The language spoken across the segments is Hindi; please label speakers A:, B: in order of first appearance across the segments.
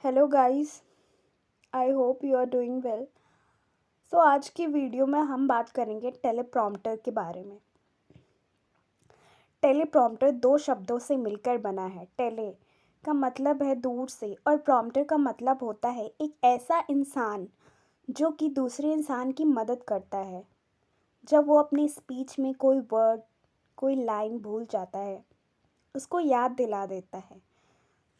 A: Hello guys. I hope you are doing well. So आज की वीडियो में हम बात करेंगे टेलीप्रॉम्प्टर के बारे में। टेलीप्रॉम्प्टर दो शब्दों से मिलकर बना है। टेले का मतलब है दूर से और प्रॉम्प्टर का मतलब होता है एक ऐसा इंसान जो कि दूसरे इंसान की मदद करता है जब वो अपनी स्पीच में कोई वर्ड कोई लाइन भूल जाता है, उसको याद दिला देता है।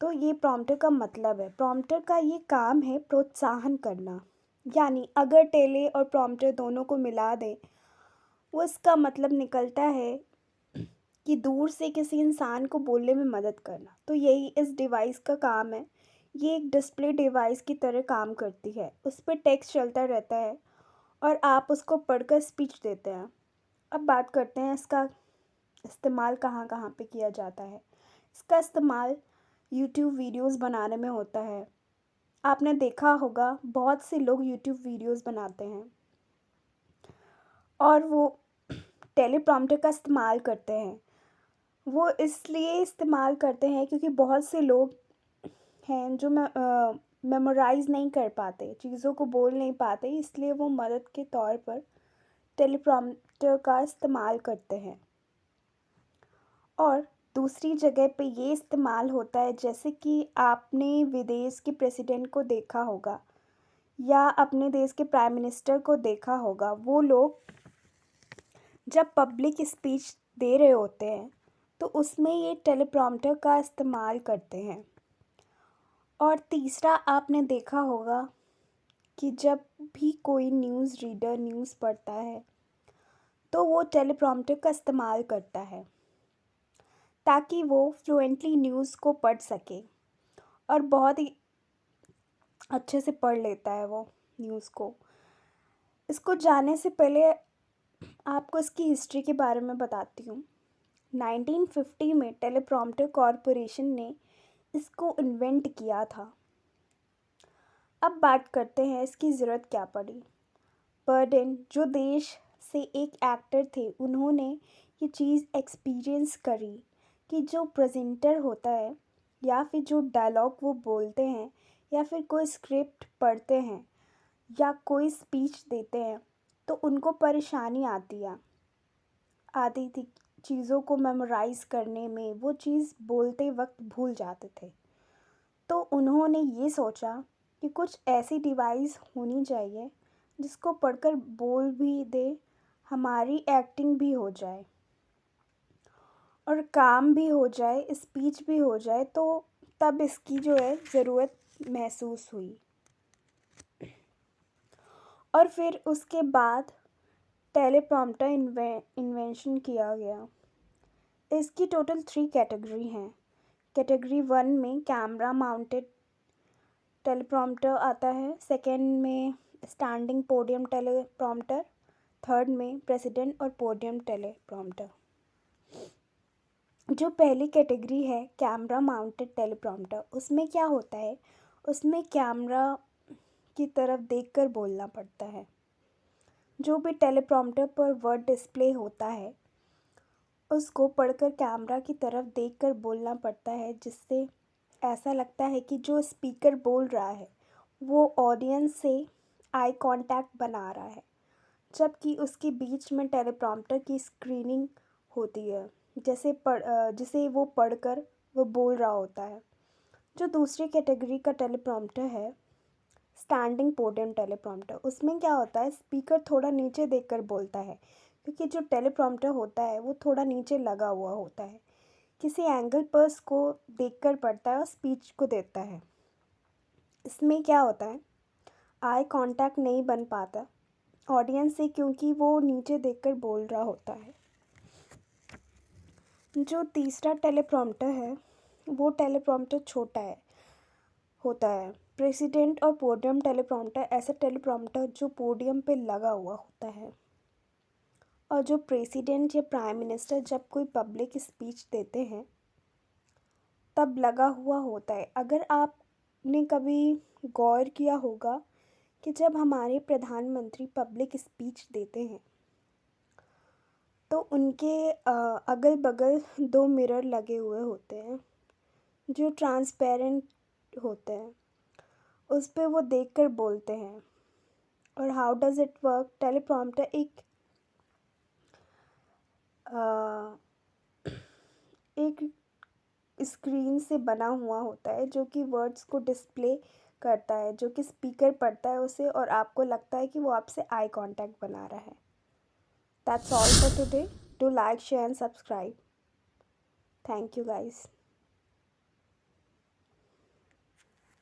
A: तो ये प्रॉम्प्टर का मतलब है। प्रॉम्प्टर का ये काम है प्रोत्साहन करना। यानी अगर टेले और प्रॉम्प्टर दोनों को मिला दें, वो इसका मतलब निकलता है कि दूर से किसी इंसान को बोलने में मदद करना। तो यही इस डिवाइस का काम है। ये एक डिस्प्ले डिवाइस की तरह काम करती है। उस पर टेक्स्ट चलता रहता है और आप उसको पढ़कर स्पीच देते हैं। अब बात करते हैं इसका इस्तेमाल कहाँ कहाँ पे किया जाता है। इसका इस्तेमाल यूट्यूब वीडियोस बनाने में होता है। आपने देखा होगा बहुत से लोग यूट्यूब वीडियोस बनाते हैं और वो टेलीप्रॉम्प्टर का इस्तेमाल करते हैं। वो इसलिए इस्तेमाल करते हैं क्योंकि बहुत से लोग हैं जो मेमोराइज़ नहीं कर पाते, चीज़ों को बोल नहीं पाते, इसलिए वो मदद के तौर पर टेलीप्रॉम्प्टर का इस्तेमाल करते हैं। और दूसरी जगह पे ये इस्तेमाल होता है, जैसे कि आपने विदेश के प्रेसिडेंट को देखा होगा या अपने देश के प्राइम मिनिस्टर को देखा होगा। वो लोग जब पब्लिक स्पीच दे रहे होते हैं तो उसमें ये टेलीप्रॉम्प्टर का इस्तेमाल करते हैं। और तीसरा आपने देखा होगा कि जब भी कोई न्यूज़ रीडर न्यूज़ पढ़ता है तो वो टेलीप्रॉम्प्टर का इस्तेमाल करता है ताकि वो फ्लुएंटली न्यूज़ को पढ़ सके और बहुत ही अच्छे से पढ़ लेता है वो न्यूज़ को। इसको जानने से पहले आपको इसकी हिस्ट्री के बारे में बताती हूँ। 1950 में टेलीप्रॉम्प्टर कॉरपोरेशन ने इसको इन्वेंट किया था। अब बात करते हैं इसकी ज़रूरत क्या पड़ी। बर्डन जो देश से एक एक्टर थे, उन्होंने ये चीज़ एक्सपीरियंस करी कि जो प्रेजेंटर होता है या फिर जो डायलॉग वो बोलते हैं या फिर कोई स्क्रिप्ट पढ़ते हैं या कोई स्पीच देते हैं तो उनको परेशानी आती थी चीज़ों को मेमोराइज़ करने में। वो चीज़ बोलते वक्त भूल जाते थे। तो उन्होंने ये सोचा कि कुछ ऐसी डिवाइस होनी चाहिए जिसको पढ़कर बोल भी दे, हमारी एक्टिंग भी हो जाए और काम भी हो जाए, स्पीच भी हो जाए। तो तब इसकी जो है ज़रूरत महसूस हुई। और फिर उसके बाद टेलीप्रॉम्प्टर इन्वेंशन किया गया। इसकी टोटल 3 कैटेगरी हैं। कैटेगरी 1 में कैमरा माउंटेड टेलीप्रॉम्प्टर आता है, सेकंड में स्टैंडिंग पोडियम टेलीप्रॉम्प्टर, थर्ड में प्रेसिडेंट और पोडियम टेलीप्रॉम्प्टर। जो पहली कैटेगरी है कैमरा माउंटेड टेलीप्रॉम्प्टर, उसमें क्या होता है, उसमें कैमरा की तरफ देखकर बोलना पड़ता है। जो भी टेलीप्रॉम्प्टर पर वर्ड डिस्प्ले होता है उसको पढ़कर कैमरा की तरफ देखकर बोलना पड़ता है, जिससे ऐसा लगता है कि जो स्पीकर बोल रहा है वो ऑडियंस से आई कांटेक्ट बना रहा है, जबकि उसके बीच में टेलीप्रॉम्प्टर की स्क्रीनिंग होती है, जिसे वो पढ़कर वो बोल रहा होता है। जो दूसरी कैटेगरी का टेलीप्रॉम्प्टर है स्टैंडिंग पोडियम टेलीप्रॉम्प्टर, उसमें क्या होता है, स्पीकर थोड़ा नीचे देखकर बोलता है क्योंकि जो टेलीप्रॉम्प्टर होता है वो थोड़ा नीचे लगा हुआ होता है, किसी एंगल पर उसको देखकर पढ़ता है और स्पीच को देता है। इसमें क्या होता है, आई कांटेक्ट नहीं बन पाता ऑडियंस से क्योंकि वो नीचे देखकर बोल रहा होता है। जो तीसरा टेलीप्रॉम्प्टर है वो टेलीप्रॉम्प्टर छोटा होता है। प्रेसिडेंट और पोडियम टेलीप्रॉम्प्टर ऐसा टेलीप्रॉम्प्टर जो पोडियम पे लगा हुआ होता है। और जो प्रेसिडेंट या प्राइम मिनिस्टर जब कोई पब्लिक स्पीच देते हैं तब लगा हुआ होता है। अगर आपने कभी गौर किया होगा कि जब हमारे प्रधानमंत्री पब्लिक स्पीच देते हैं तो उनके अगल बगल 2 मिरर लगे हुए होते हैं जो ट्रांसपेरेंट होते हैं। उस पे वो देखकर बोलते हैं। और how does it work? Teleprompter uh, एक स्क्रीन से बना हुआ होता है जो कि वर्ड्स को डिस्प्ले करता है, जो कि स्पीकर पढ़ता है उसे और आपको लगता है कि वो आपसे आई कांटेक्ट बना रहा है। That's all for today. Do like, share and subscribe. Thank you guys.